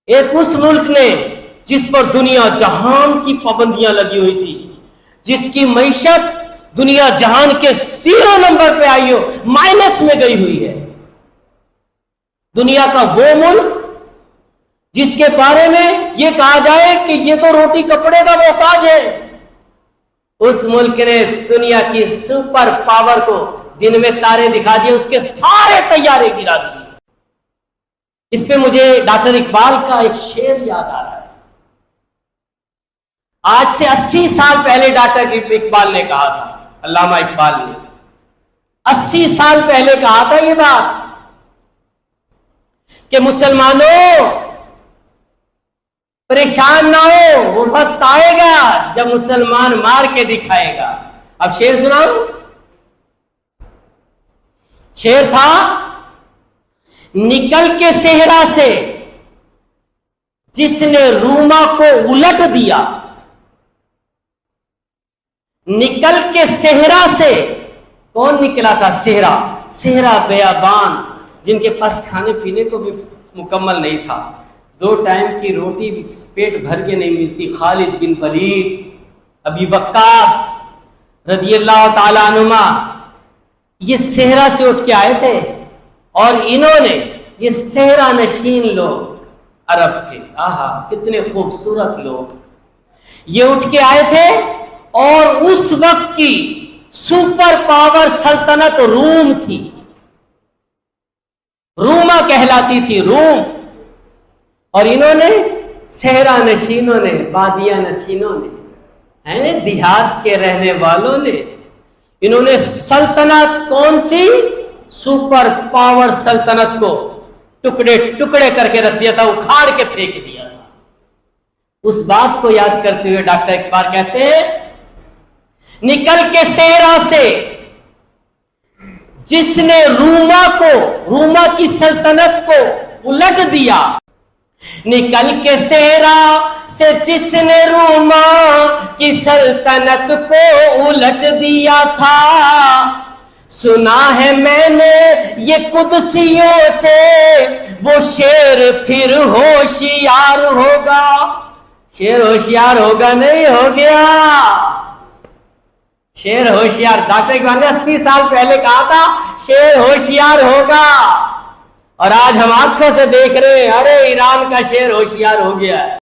ایک اس ملک نے جس پر دنیا جہان کی پابندیاں لگی ہوئی تھی، جس کی معیشت دنیا جہان کے 0 نمبر پہ آئی ہو، مائنس میں گئی ہوئی ہے، دنیا کا وہ ملک جس کے بارے میں یہ کہا جائے کہ یہ تو روٹی کپڑے کا محتاج ہے، اس ملک نے دنیا کی سپر پاور کو دن میں تارے دکھا دیے، اس کے سارے طیارے گرا دیے۔ اس پہ مجھے ڈاکٹر اقبال کا ایک شعر یاد آ رہا ہے۔ آج سے 80 سال پہلے ڈاکٹر اقبال نے کہا تھا، علامہ اقبال نے 80 سال پہلے کہا تھا یہ بات کہ مسلمانوں پریشان نہ ہو، وہ وقت آئے گا جب مسلمان مار کے دکھائے گا۔ اب شعر سناؤں؟ شعر تھا، نکل کے صحرا سے جس نے روما کو الٹ دیا، نکل کے صحرا سے، کون نکلا تھا صحرا؟ صحرا بیابان، جن کے پاس کھانے پینے کو بھی مکمل نہیں تھا، 2 ٹائم کی روٹی بھی پیٹ بھر کے نہیں ملتی، خالد بن ولید، ابی وقاص رضی اللہ تعالی عنہما، یہ صحرا سے اٹھ کے آئے تھے، اور انہوں نے، یہ صحرا نشین لوگ عرب کے، آہا کتنے خوبصورت لوگ، یہ اٹھ کے آئے تھے، اور اس وقت کی سپر پاور سلطنت روم تھی، روما کہلاتی تھی، روم، اور انہوں نے صحرا نشینوں نے، بادیہ نشینوں نے، دیہات کے رہنے والوں نے، انہوں نے سلطنت، کون سی سپر پاور سلطنت کو ٹکڑے ٹکڑے کر کے رکھ دیا تھا، اکھاڑ کے پھینک دیا تھا۔ اس بات کو یاد کرتے ہوئے ڈاکٹر اقبال کہتے ہیں، نکل کے صحرا سے جس نے روما کی سلطنت کو الٹ دیا، نکل کے صحرا سے جس نے روما کی سلطنت کو الٹ دیا تھا، سنا ہے میں نے یہ قدسیوں سے وہ شیر پھر ہوشیار ہوگا۔ شیر ہوشیار ہوگا نہیں، ہو گیا شیر ہوشیار۔ ڈاکٹر اقبال نے 80 سال پہلے کہا تھا شیر ہوشیار ہوگا، اور آج ہم آنکھوں سے دیکھ رہے ہیں، ارے ایران کا شیر ہوشیار ہو گیا ہے۔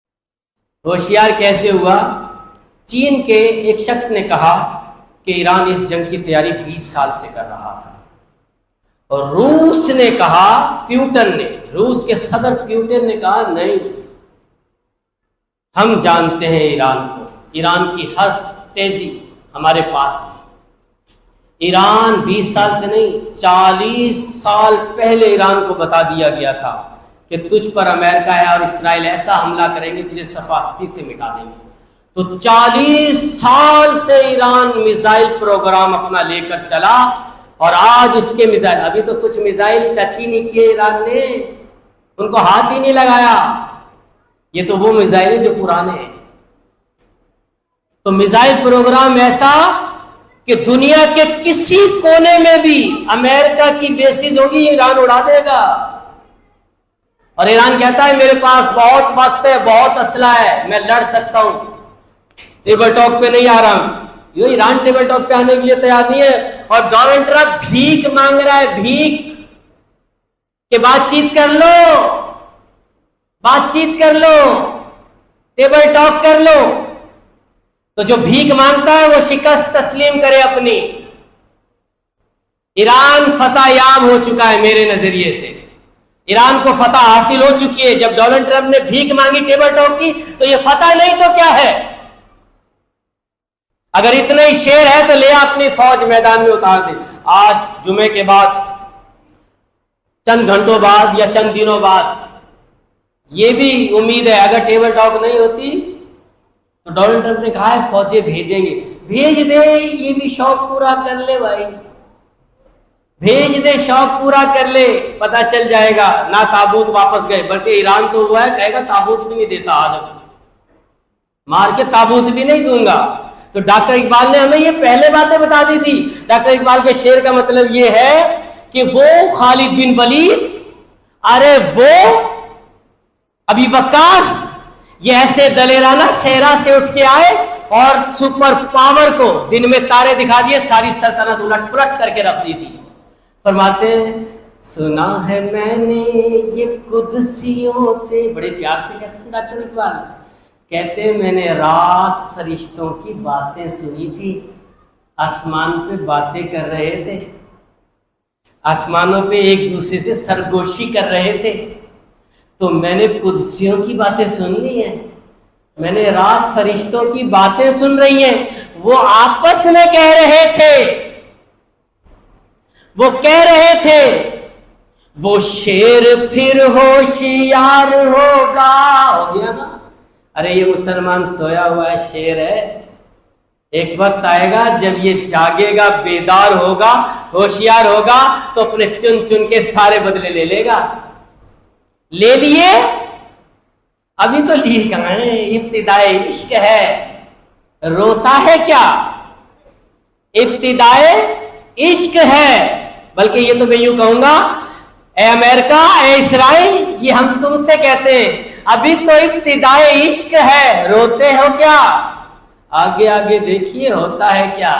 ہوشیار کیسے ہوا؟ چین کے ایک شخص نے کہا کہ ایران اس جنگ کی تیاری 20 سال سے کر رہا تھا، اور روس نے کہا، پیوٹن نے، روس کے صدر پیوٹن نے کہا نہیں، ہم جانتے ہیں ایران کو، ایران کی ہر تیزی ہمارے پاس ہے۔ ایران 20 سال سے نہیں، 40 سال پہلے ایران کو بتا دیا گیا تھا کہ تجھ پر امریکہ ہے اور اسرائیل ایسا حملہ کریں گے تجھے صفاستی سے مٹا دیں گے۔ تو 40 سال سے ایران میزائل پروگرام اپنا لے کر چلا، اور آج اس کے میزائل، ابھی تو کچھ میزائل ٹچ ہی نہیں کیے ایران نے، ان کو ہاتھ ہی نہیں لگایا، یہ تو وہ میزائل ہیں جو پرانے ہیں۔ تو میزائل پروگرام ایسا کہ دنیا کے کسی کونے میں بھی امریکہ کی بیسز ہوگی، ایران اڑا دے گا۔ اور ایران کہتا ہے میرے پاس بہت وقت ہے، بہت اسلحہ ہے، میں لڑ سکتا ہوں، ٹیبل ٹاک پہ نہیں آ رہا ہوں۔ یہ ایران ٹیبل ٹاک پہ آنے کے لیے تیار نہیں ہے، اور ڈونلڈ ٹرمپ بھیک مانگ رہا ہے، بھیک کہ بات چیت کر لو، بات چیت کر لو، ٹیبل ٹاک کر لو۔ تو جو بھیک مانگتا ہے وہ شکست تسلیم کرے اپنی۔ ایران فتح یاب ہو چکا ہے، میرے نظریے سے ایران کو فتح حاصل ہو چکی ہے۔ جب ڈونلڈ ٹرمپ نے بھیک مانگی ٹیبل ٹاک کی تو یہ فتح نہیں تو کیا ہے؟ اگر اتنا ہی شیر ہے تو لے اپنی فوج میدان میں اتار دے۔ آج جمعے کے بعد، چند گھنٹوں بعد یا چند دنوں بعد، یہ بھی امید ہے اگر ٹیبل ٹاک نہیں ہوتی تو ڈونلڈ ٹرمپ نے کہا ہے فوجیں بھیجیں گے، بھیج دے، یہ بھی شوق پورا کر لے بھائی، بھیج دے، شوق پورا کر لے، پتہ چل جائے گا۔ نہ تابوت واپس گئے، بلکہ ایران تو ہوا ہے، کہے گا تابوت بھی نہیں دیتا، آج مار کے تابوت بھی نہیں دوں گا۔ تو ڈاکٹر اقبال نے ہمیں یہ پہلے باتیں بتا دی تھی۔ ڈاکٹر اقبال کے شعر کا مطلب یہ ہے کہ وہ خالد بن ولید، ارے وہ ابھی وقاص یہ ایسے دلیرانہ صحرا سے اٹھ کے آئے اور سپر پاور کو دن میں تارے دکھا دیے، ساری سلطنت الٹ پلٹ کر کے رکھ دی تھی۔ فرماتے ہیں سنا ہے میں نے یہ قدسیوں سے، بڑے پیار سے کہتے ہیں ڈاکٹر اقبال، کہتے ہیں میں نے رات فرشتوں کی باتیں سنی تھی، آسمان پہ باتیں کر رہے تھے، آسمانوں پہ ایک دوسرے سے سرگوشی کر رہے تھے، تو میں نے قدسیوں کی باتیں سن لی ہیں، میں نے رات فرشتوں کی باتیں سن رہی ہیں، وہ آپس میں کہہ رہے تھے، وہ کہہ رہے تھے وہ شیر پھر ہوشیار ہوگا، ہو گیا نا، ارے یہ مسلمان سویا ہوا ہے، شیر ہے، ایک وقت آئے گا جب یہ جاگے گا، بیدار ہوگا، ہوشیار ہوگا تو اپنے چن چن کے سارے بدلے لے لے گا۔ لے لیے؟ ابھی تو لی کہاں ہے، ابتدائے عشق ہے، روتا ہے کیا؟ ابتدائے عشق ہے، بلکہ یہ تو میں یوں کہوں گا، اے امریکہ، اے اسرائیل، یہ ہم تم سے کہتے ہیں ابھی تو ابتدائے عشق ہے، روتے ہو کیا؟ آگے آگے دیکھیے ہوتا ہے کیا۔